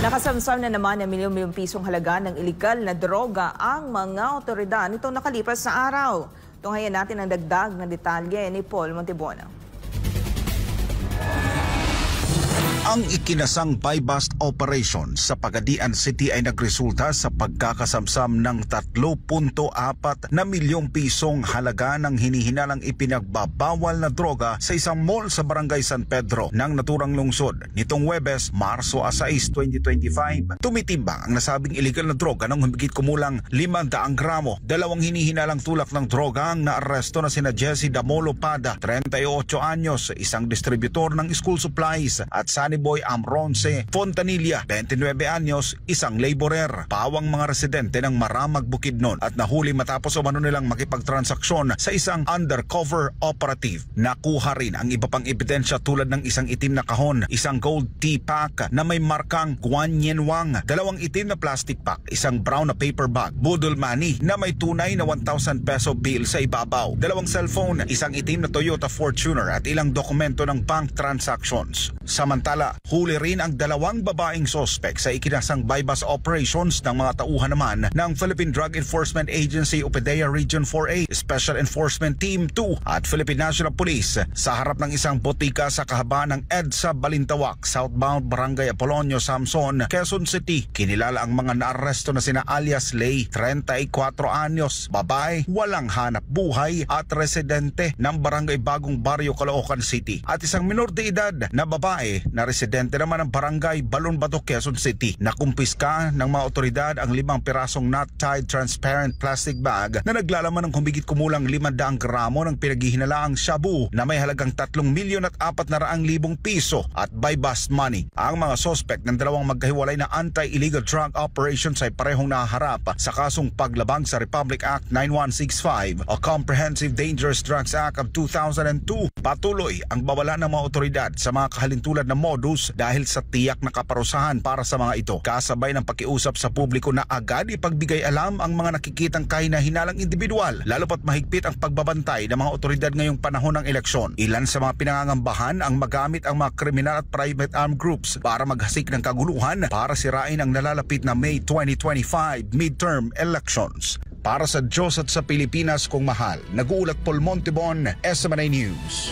Nakasamsam na naman ng milyon-milyong pisong halaga ng ilegal na droga ang mga otoridad nitong nakalipas na araw. Tunghayan natin ang dagdag na detalye ni Paul Montibona. Ang ikinasang buy-bust operation sa Pagadian City ay nagresulta sa pagkakasamsam ng 3.4 na milyong pisong halaga ng hinihinalang ipinagbabawal na droga sa isang mall sa Barangay San Pedro ng naturang lungsod nitong Huwebes, Marso 6, 2025. Tumitimbang ang nasabing illegal na droga ng humigit kumulang 500 gramo. Dalawang hinihinalang tulak ng droga ang naaresto na sina Jesse Damolo Pada, 38 anyos, isang distributor ng school supplies, at Sunny Boy Amronce Fontanilla, 29 anyos, isang laborer. Pawang mga residente ng Maramag, Bukidnon at nahuli matapos umano nilang makipagtransaksyon sa isang undercover operative. Nakuha rin ang iba pang ebidensya tulad ng isang itim na kahon, isang gold tea pack na may markang Guanyenwang, dalawang itim na plastic pack, isang brown na paper bag, budol money na may tunay na 1,000 peso bill sa ibabaw, dalawang cellphone, isang itim na Toyota Fortuner at ilang dokumento ng bank transactions. Samantala, huli rin ang dalawang babaeng sospek sa ikinasang buy-bust operations ng mga tauhan naman ng Philippine Drug Enforcement Agency o PDEA Region 4A, Special Enforcement Team 2 at Philippine National Police sa harap ng isang botika sa kahabaan ng EDSA Balintawak, southbound Barangay Apolonio, Samson, Quezon City. Kinilala ang mga naaresto na sina alias Lay, 34 anyos, babae, walang hanap buhay at residente ng Barangay Bagong Barrio, Caloocan City, at isang minor de edad na babae na residente naman ng Barangay Balonbato, Quezon City. Nakumpiska ng mga otoridad ang 5 pirasong not-tied transparent plastic bag na naglalaman ng humigit kumulang 500 gramo ng pinaghihinalaang shabu na may halagang 3,400,000 piso at buy-bust money. Ang mga sospek ng dalawang magkahiwalay na anti-illegal drug operations ay parehong nahaharap sa kasong paglabag sa Republic Act 9165 o Comprehensive Dangerous Drugs Act of 2002. Patuloy ang bawala ng mga otoridad sa mga kahalintulad na modus dahil sa tiyak na kaparusahan para sa mga ito, kasabay ng pakiusap sa publiko na agad ipagbigay alam ang mga nakikitang kahina-hinalang individual, lalo pat mahigpit ang pagbabantay ng mga otoridad ngayong panahon ng eleksyon. Ilan sa mga pinangangambahan ang magamit ang mga kriminal at private armed groups para maghasik ng kaguluhan para sirain ang nalalapit na May 2025 midterm elections. Para sa Diyos at sa Pilipinas kong mahal, nag-uulat Paul Montibon, SMNA News.